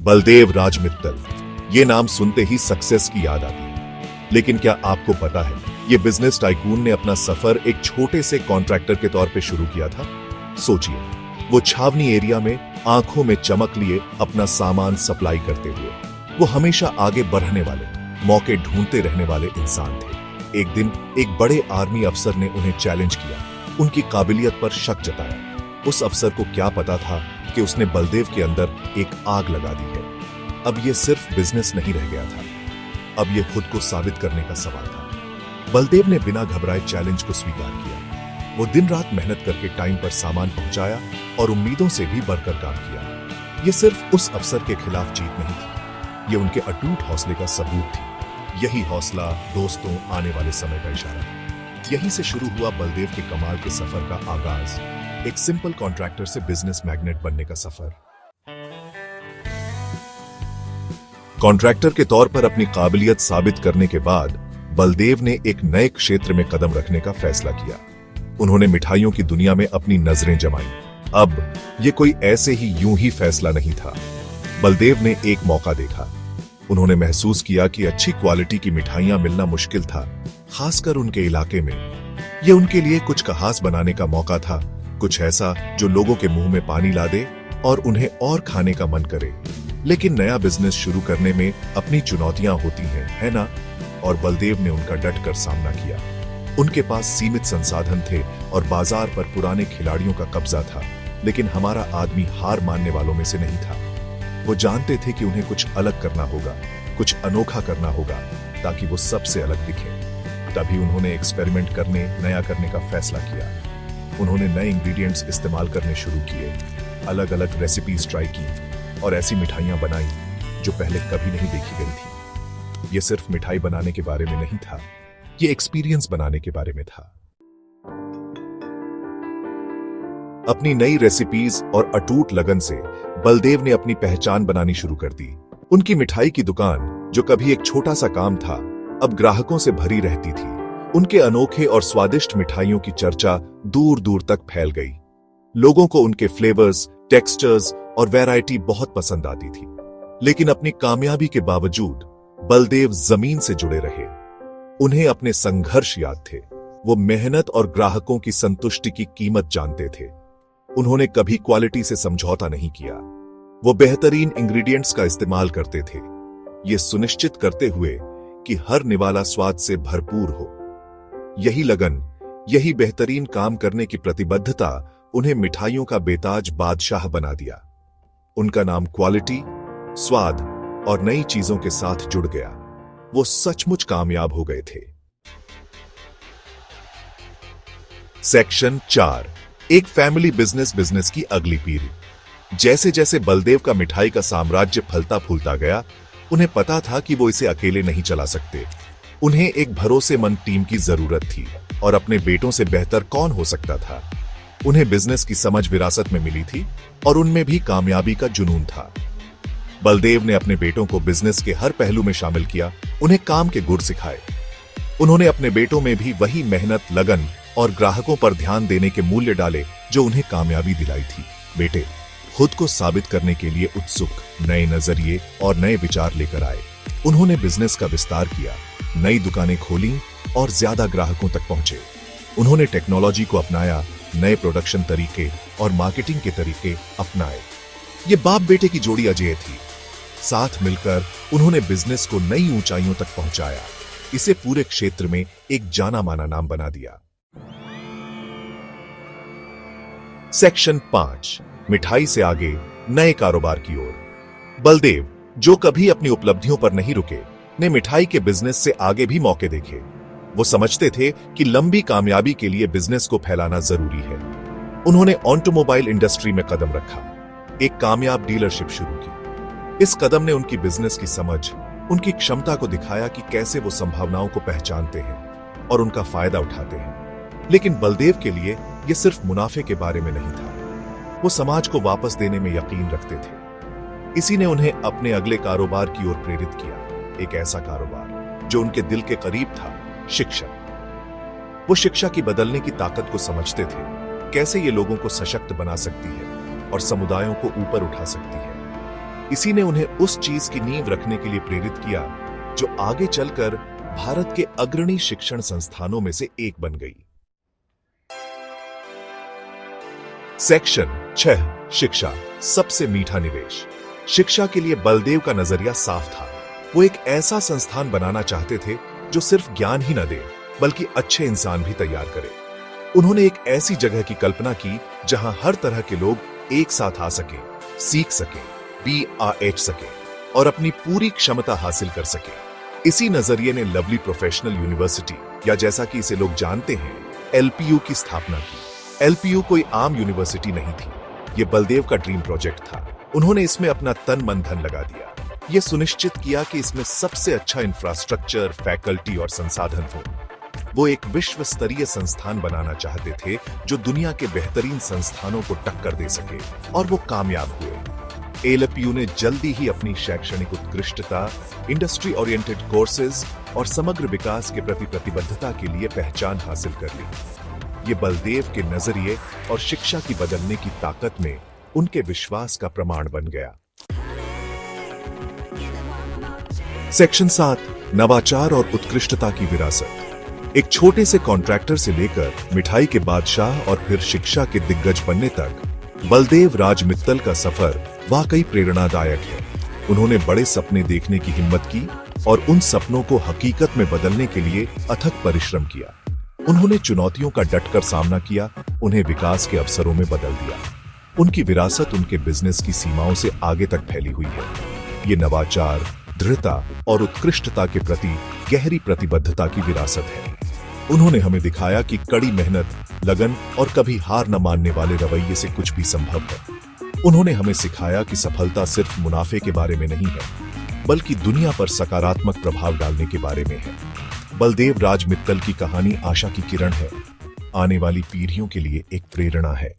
बलदेव राज मित्तल, ये नाम सुनते ही सक्सेस की याद आती है। लेकिन क्या आपको पता है, ये बिजनेस टाइकून ने अपना सफर एक छोटे से कॉन्ट्रैक्टर के तौर पे शुरू किया था। सोचिए, वो छावनी एरिया में आंखों में चमक लिए अपना सामान सप्लाई करते हुए वो हमेशा आगे बढ़ने वाले, मौके ढूंढते रहने वाले इंसान थे। एक दिन एक बड़े आर्मी अफसर ने उन्हें चैलेंज किया, उनकी काबिलियत पर शक जताया। उस अफसर को क्या पता था कि उसने बलदेव के अंदर एक आग लगा दी है। अब ये सिर्फ बिजनेस नहीं रह गया था, अब ये खुद को साबित करने का सवाल था। बलदेव ने बिना घबराए चैलेंज को स्वीकार किया। वो दिन रात मेहनत करके टाइम पर सामान पहुंचाया और उम्मीदों से भी बढ़कर काम किया। ये सिर्फ उस अफसर के खिलाफ जीत नहीं थी, ये उनके अटूट हौसले का सबूत थी। यही हौसला दोस्तों आने वाले समय का इशारा था। यहीं से शुरू हुआ बलदेव के कमाल के सफर का आगाज, एक सिंपल कॉन्ट्रैक्टर से बिजनेस मैग्नेट बनने का सफर। कॉन्ट्रैक्टर के तौर पर अपनी काबिलियत साबित करने के बाद बलदेव ने एक नए क्षेत्र में कदम रखने का फैसला किया। उन्होंने मिठाइयों की दुनिया में अपनी नजरें जमाई। अब ये कोई ऐसे ही यूं ही फैसला नहीं था। बलदेव ने एक मौका देखा। उन्होंने महसूस किया कि अच्छी क्वालिटी की मिठाइयां मिलना मुश्किल था, खासकर उनके इलाके में। ये उनके लिए कुछ खास बनाने का मौका था, कुछ ऐसा जो लोगों के मुंह में पानी ला दे और उन्हें और खाने का मन करे। लेकिन नया बिजनेस शुरू करने में अपनी चुनौतियां होती हैं, है ना? और बलदेव ने उनका डटकर सामना किया। उनके पास सीमित संसाधन थे और बाजार पर पुराने खिलाड़ियों का कब्जा था। लेकिन हमारा आदमी हार मानने वालों में से नहीं था। वो जानते थे कि उन्हें कुछ अलग करना होगा, कुछ अनोखा करना होगा, ताकि वो सबसे अलग दिखे। तभी उन्होंने एक्सपेरिमेंट करने, नया करने का फैसला किया। उन्होंने नए इंग्रेडिएंट्स इस्तेमाल करने शुरू किए, अलग अलग रेसिपीज ट्राई की और ऐसी मिठाइयां बनाई जो पहले कभी नहीं देखी गई थी। ये सिर्फ मिठाई बनाने के बारे में नहीं था, ये एक्सपीरियंस बनाने के बारे में था। अपनी नई रेसिपीज और अटूट लगन से बलदेव ने अपनी पहचान बनानी शुरू कर दी। उनकी मिठाई की दुकान, जो कभी एक छोटा सा काम था, अब ग्राहकों से भरी रहती थी। उनके अनोखे और स्वादिष्ट मिठाइयों की चर्चा दूर दूर तक फैल गई। लोगों को उनके फ्लेवर्स, टेक्सचर्स और वैरायटी बहुत पसंद आती थी। लेकिन अपनी कामयाबी के बावजूद बलदेव जमीन से जुड़े रहे। उन्हें अपने संघर्ष याद थे। वो मेहनत और ग्राहकों की संतुष्टि की कीमत जानते थे। उन्होंने कभी क्वालिटी से समझौता नहीं किया। वो बेहतरीन इंग्रेडिएंट्स का इस्तेमाल करते थे, ये सुनिश्चित करते हुए कि हर निवाला स्वाद से भरपूर हो। यही लगन, यही बेहतरीन काम करने की प्रतिबद्धता उन्हें मिठाइयों का बेताज बादशाह बना दिया। उनका नाम क्वालिटी, स्वाद और नई चीजों के साथ जुड़ गया। वो सचमुच कामयाब हो गए थे। सेक्शन 4, एक फैमिली बिजनेस की अगली पीढ़ी। जैसे जैसे बलदेव का मिठाई का साम्राज्य फलता फूलता गया, उन्हें पता था कि वो इसे अकेले नहीं चला सकते। उन्हें एक भरोसेमंद टीम की जरूरत थी, और अपने बेटों से बेहतर कौन हो सकता था। उन्हें बिजनेस की समझ विरासत में मिली थी और उनमें भी कामयाबी का जुनून था। बलदेव ने अपने बेटों को बिजनेस के हर पहलू में शामिल किया, उन्हें काम के गुर सिखाए। उन्होंने अपने बेटों में भी वही मेहनत, लगन और ग्राहकों पर ध्यान देने के मूल्य डाले जो उन्हें कामयाबी दिलाई थी। बेटे खुद को साबित करने के लिए उत्सुक, नए नजरिए और नए विचार लेकर आए। उन्होंने बिजनेस का विस्तार किया, नई दुकानें खोली और ज्यादा ग्राहकों तक पहुंचे। उन्होंने टेक्नोलॉजी को अपनाया, नए प्रोडक्शन तरीके और मार्केटिंग के तरीके अपनाए। ये बाप बेटे की जोड़ी अजेय थी। साथ मिलकर उन्होंने बिजनेस को नई ऊंचाइयों तक पहुंचाया, इसे पूरे क्षेत्र में एक जाना माना नाम बना दिया। सेक्शन 5, मिठाई से आगे नए कारोबार की ओर। बलदेव, जो कभी अपनी उपलब्धियों पर नहीं रुके, ने मिठाई के बिजनेस से आगे भी मौके देखे। वो समझते थे कि लंबी कामयाबी के लिए बिजनेस को फैलाना जरूरी है। उन्होंने ऑटोमोबाइल इंडस्ट्री में कदम रखा, एक कामयाब डीलरशिप शुरू की। इस कदम ने उनकी बिजनेस की समझ, उनकी क्षमता को दिखाया कि कैसे वो संभावनाओं को पहचानते हैं और उनका फायदा उठाते हैं। लेकिन बलदेव के लिए यह सिर्फ मुनाफे के बारे में नहीं था, वो समाज को वापस देने में यकीन रखते थे। इसी ने उन्हें अपने अगले कारोबार की ओर प्रेरित किया, एक ऐसा कारोबार जो उनके दिल के करीब था, शिक्षा। वो शिक्षा की बदलने की ताकत को समझते थे, कैसे ये लोगों को सशक्त बना सकती है और समुदायों को ऊपर उठा सकती है। इसी ने उन्हें उस चीज की नींव रखने के लिए प्रेरित किया जो आगे चलकर भारत के अग्रणी शिक्षण संस्थानों में से एक बन गई। सेक्शन 6 शिक्षा, सबसे मीठा निवेश। शिक्षा के लिए बलदेव का नजरिया साफ था। वो एक ऐसा संस्थान बनाना चाहते थे जो सिर्फ ज्ञान ही न दे बल्कि अच्छे इंसान भी तैयार करे। उन्होंने एक ऐसी जगह की कल्पना की जहां हर तरह के लोग एक साथ आ सके, सीख सके, BAH सके और अपनी पूरी क्षमता हासिल कर सके। इसी नजरिए ने लवली प्रोफेशनल यूनिवर्सिटी, या जैसा कि इसे लोग जानते हैं, LPU की स्थापना की। LPU कोई आम यूनिवर्सिटी नहीं थी, ये बलदेव का ड्रीम प्रोजेक्ट था। उन्होंने इसमें अपना तन मन धन लगा दिया। ये सुनिश्चित किया कि इसमें सबसे अच्छा इंफ्रास्ट्रक्चर, फैकल्टी और संसाधन हो। वो एक विश्व स्तरीय संस्थान बनाना चाहते थे जो दुनिया के बेहतरीन संस्थानों को टक्कर दे सके, और वो कामयाब हुए। LPU ने जल्दी ही अपनी शैक्षणिक उत्कृष्टता, इंडस्ट्री ओरिएंटेड कोर्सेज और समग्र विकास के प्रति प्रतिबद्धता के लिए पहचान हासिल कर ली। ये बलदेव के नजरिए और शिक्षा की बदलने की ताकत में उनके विश्वास का प्रमाण बन गया। सेक्शन 7 नवाचार और उत्कृष्टता की विरासत। एक छोटे से कॉन्ट्रैक्टर से लेकर मिठाई के बादशाह और फिर शिक्षा के दिग्गज बनने तक बलदेव राज मित्तल का सफर वाकई प्रेरणादायक है। उन्होंने बड़े सपने देखने की हिम्मत की और उन सपनों को हकीकत में बदलने के लिए अथक परिश्रम किया। उन्होंने चुनौतियों का डटकर सामना किया, उन्हें विकास के अवसरों में बदल दिया। उनकी विरासत उनके बिजनेस की सीमाओं से आगे तक फैली हुई है। ये नवाचार, दृढ़ता और उत्कृष्टता के प्रति गहरी प्रतिबद्धता की विरासत है। उन्होंने हमें दिखाया कि कड़ी मेहनत, लगन और कभी हार न मानने वाले रवैये से कुछ भी संभव है। उन्होंने हमें सिखाया कि सफलता सिर्फ मुनाफे के बारे में नहीं है, बल्कि दुनिया पर सकारात्मक प्रभाव डालने के बारे में है। बलदेव राज मित्तल की कहानी आशा की किरण है, आने वाली पीढ़ियों के लिए एक प्रेरणा है।